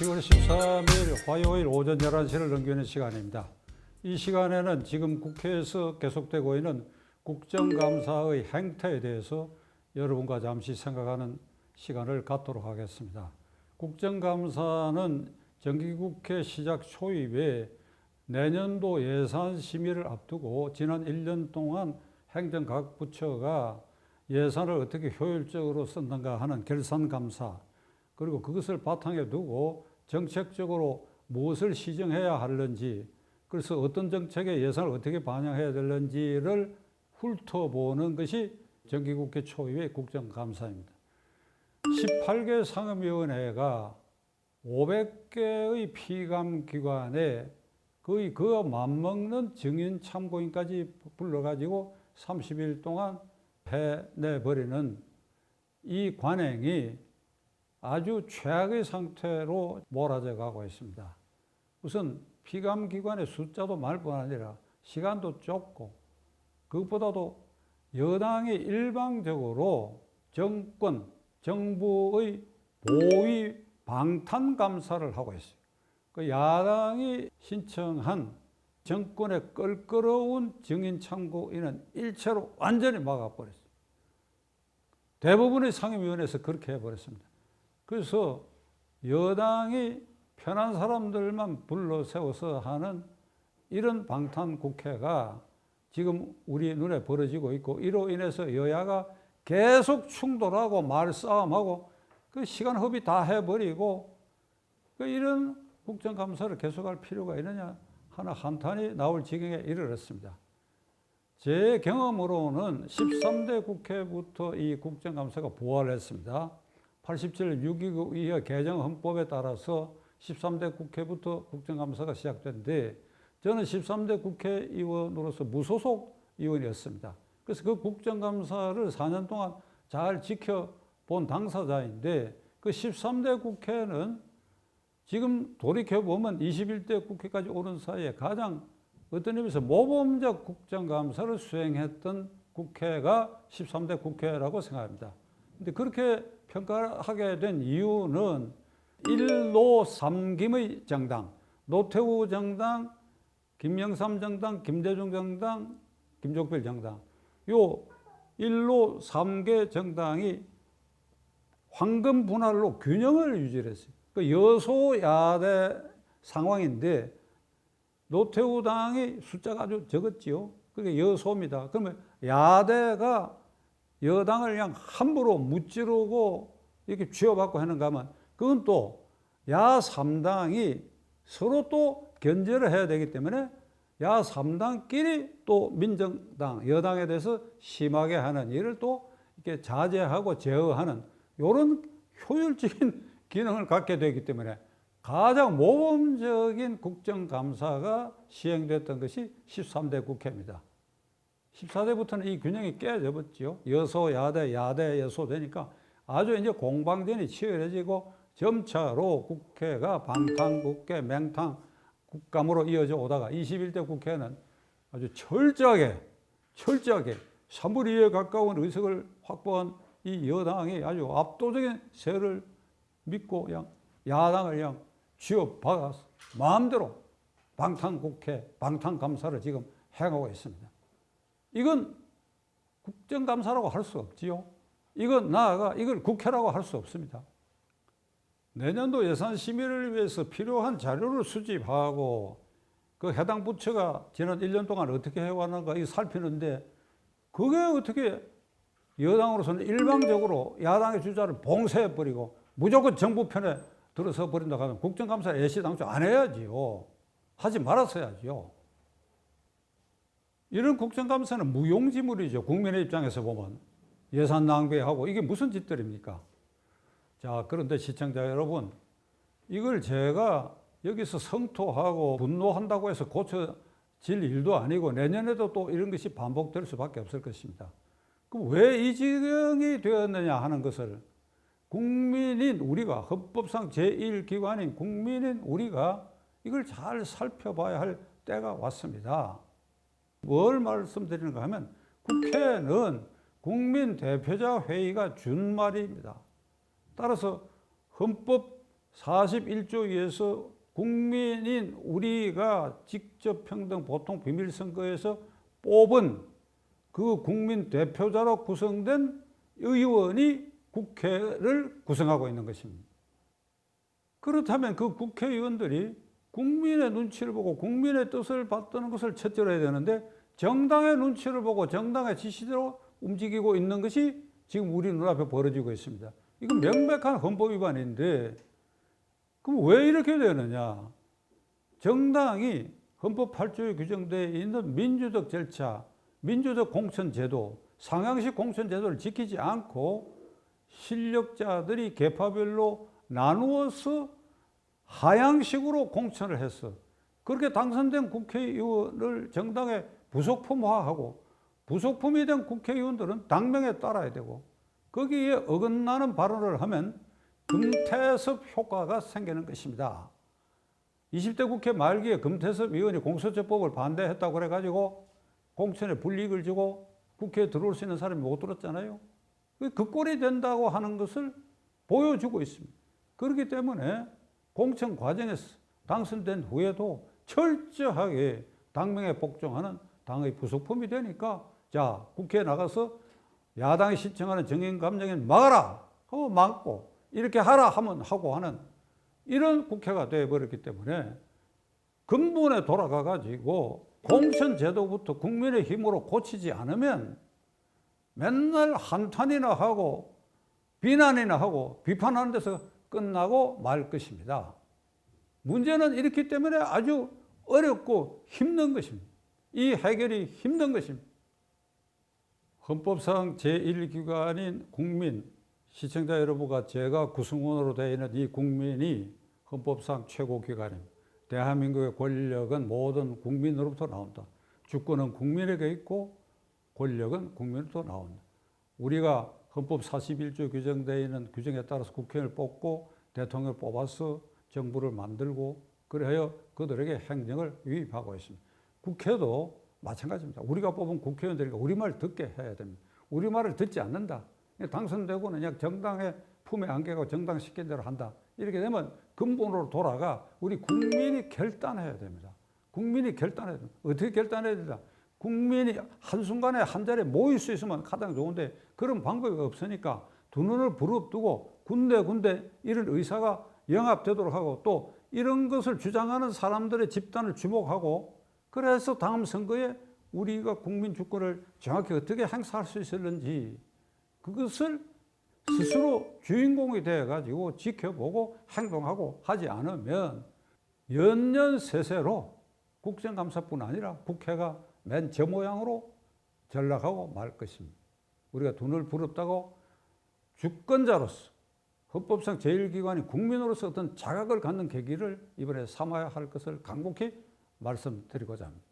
10월 13일 화요일 오전 11시를 넘기는 시간입니다. 이 시간에는 지금 국회에서 계속되고 있는 국정감사의 행태에 대해서 여러분과 잠시 생각하는 시간을 갖도록 하겠습니다. 국정감사는 정기국회 시작 초입에 내년도 예산 심의를 앞두고 지난 1년 동안 행정 각 부처가 예산을 어떻게 효율적으로 썼는가 하는 결산감사, 그리고 그것을 바탕에 두고 정책적으로 무엇을 시정해야 하는지, 그래서 어떤 정책에 예산을 어떻게 반영해야 되는지를 훑어보는 것이 정기국회 초유의 국정감사입니다. 18개 상임위원회가 500개의 피감기관에 거의 그와 맞먹는 증인 참고인까지 불러가지고 30일 동안 해내버리는 이 관행이 아주 최악의 상태로 몰아져 가고 있습니다. 우선 피감기관의 숫자도 많을 뿐 아니라 시간도 좁고, 그것보다도 여당이 일방적으로 정권, 정부의 고위 방탄감사를 하고 있어요. 그 야당이 신청한 정권의 껄끄러운 증인 참고인은 일체로 완전히 막아버렸어요. 대부분의 상임위원회에서 그렇게 해버렸습니다. 그래서 여당이 편한 사람들만 불러 세워서 하는 이런 방탄국회가 지금 우리 눈에 벌어지고 있고, 이로 인해서 여야가 계속 충돌하고 말싸움하고 그 시간 허비 다 해버리고, 이런 국정감사를 계속할 필요가 있느냐 하나 한탄이 나올 지경에 이르렀습니다. 제 경험으로는 13대 국회부터 이 국정감사가 부활했습니다. 87 6.29 개정 헌법에 따라서 13대 국회부터 국정감사가 시작됐는데, 저는 13대 국회의원으로서 무소속 의원이었습니다. 그래서 그 국정감사를 4년 동안 잘 지켜본 당사자인데, 그 13대 국회는 지금 돌이켜보면 21대 국회까지 오른 사이에 가장 어떤 의미에서 모범적 국정감사를 수행했던 국회가 13대 국회라고 생각합니다. 근데 그렇게 평가하게 된 이유는 1노 3김의 정당, 노태우 정당, 김영삼 정당, 김대중 정당, 김종필 정당, 요 1노 3개 정당이 황금 분할로 균형을 유지했어요. 그 여소야대 상황인데 노태우 당이 숫자가 아주 적었지요. 그게 여소입니다. 그러면 야대가 여당을 그냥 함부로 무찌르고 이렇게 쥐어받고 하는가 하면, 그건 또 야 3당이 서로 또 견제를 해야 되기 때문에 야 3당끼리 또 민정당, 여당에 대해서 심하게 하는 일을 또 이렇게 자제하고 제어하는 이런 효율적인 기능을 갖게 되기 때문에 가장 모범적인 국정감사가 시행됐던 것이 13대 국회입니다. 14대부터는 이 균형이 깨져버렸죠. 여소, 야대, 야대, 여소 되니까 아주 이제 공방전이 치열해지고 점차로 국회가 방탄국회, 맹탕 국감으로 이어져 오다가 21대 국회는 아주 철저하게 3분의 2에 가까운 의석을 확보한 이 여당이 아주 압도적인 세를 믿고 그냥 야당을 그냥 쥐어박아서 마음대로 방탄국회, 방탄감사를 지금 행하고 있습니다. 이건 국정감사라고 할 수 없지요. 이건 나아가 이걸 국회라고 할 수 없습니다. 내년도 예산 심의를 위해서 필요한 자료를 수집하고 그 해당 부처가 지난 1년 동안 어떻게 해왔는가 이거 살피는데, 그게 어떻게 여당으로서는 일방적으로 야당의 주자를 봉쇄해버리고 무조건 정부 편에 들어서 버린다고 하면 국정감사 애시당초 안 해야지요. 하지 말았어야지요. 이런 국정감사는 무용지물이죠. 국민의 입장에서 보면 예산 낭비하고 이게 무슨 짓들입니까? 자, 그런데 시청자 여러분, 이걸 제가 여기서 성토하고 분노한다고 해서 고쳐질 일도 아니고 내년에도 또 이런 것이 반복될 수밖에 없을 것입니다. 그럼 왜 이 지경이 되었느냐 하는 것을 국민인 우리가, 헌법상 제1기관인 국민인 우리가 이걸 잘 살펴봐야 할 때가 왔습니다. 뭘 말씀드리는가 하면, 국회는 국민 대표자 회의가 준 말입니다. 따라서 헌법 41조에서 국민인 우리가 직접 평등 보통 비밀선거에서 뽑은 그 국민 대표자로 구성된 의원이 국회를 구성하고 있는 것입니다. 그렇다면 그 국회의원들이 국민의 눈치를 보고 국민의 뜻을 받드는 것을 첫째로 해야 되는데 정당의 눈치를 보고 정당의 지시대로 움직이고 있는 것이 지금 우리 눈앞에 벌어지고 있습니다. 이건 명백한 헌법 위반인데 그럼 왜 이렇게 되느냐? 정당이 헌법 8조에 규정되어 있는 민주적 절차, 민주적 공천제도, 상향식 공천제도를 지키지 않고 실력자들이 계파별로 나누어서 하향식으로 공천을 했어. 그렇게 당선된 국회의원을 정당에 부속품화하고 부속품이 된 국회의원들은 당명에 따라야 되고 거기에 어긋나는 발언을 하면 금태섭 효과가 생기는 것입니다. 20대 국회 말기에 금태섭 의원이 공수처법을 반대했다고 그래가지고 공천에 불이익을 주고 국회에 들어올 수 있는 사람이 못 들었잖아요. 그 꼴이 된다고 하는 것을 보여주고 있습니다. 그렇기 때문에 공천 과정에서 당선된 후에도 철저하게 당명에 복종하는 당의 부속품이 되니까 자 국회에 나가서 야당이 신청하는 정인감정인 막아라 하면 막고 이렇게 하라 하면 하고 하는 이런 국회가 되어버렸기 때문에 근본에 돌아가 가지고 공천 제도부터 국민의 힘으로 고치지 않으면 맨날 한탄이나 하고 비난이나 하고 비판하는 데서 끝나고 말 것입니다. 문제는 이렇기 때문에 아주 어렵고 힘든 것입니다. 이 해결이 힘든 것입니다. 헌법상 제1기관인 국민, 시청자 여러분과 제가 구성원으로 되어 있는 이 국민이 헌법상 최고기관입니다. 대한민국의 권력은 모든 국민으로부터 나온다. 주권은 국민에게 있고 권력은 국민으로부터 나온다. 우리가 헌법 41조 규정되어 있는 규정에 따라서 국회의원을 뽑고 대통령을 뽑아서 정부를 만들고 그래야 그들에게 행정을 위임하고 있습니다. 국회도 마찬가지입니다. 우리가 뽑은 국회의원들이니까 우리말 듣게 해야 됩니다. 우리말을 듣지 않는다. 당선되고는 그냥 정당의 품에 안겨가고 정당 시킨 대로 한다. 이렇게 되면 근본으로 돌아가 우리 국민이 결단해야 됩니다. 국민이 결단해야 됩니다. 어떻게 결단해야 된다? 국민이 한순간에 한 자리에 모일 수 있으면 가장 좋은데 그런 방법이 없으니까 두 눈을 부릅뜨고 군데군데 이런 의사가 영합되도록 하고 또 이런 것을 주장하는 사람들의 집단을 주목하고 그래서 다음 선거에 우리가 국민 주권을 정확히 어떻게 행사할 수 있었는지 그것을 스스로 주인공이 되어가지고 지켜보고 행동하고 하지 않으면 연년세세로 국정감사뿐 아니라 국회가 맨 저 모양으로 전락하고 말 것입니다. 우리가 돈을 부럽다고 주권자로서 헌법상 제1기관이 국민으로서 어떤 자각을 갖는 계기를 이번에 삼아야 할 것을 간곡히 말씀드리고자 합니다.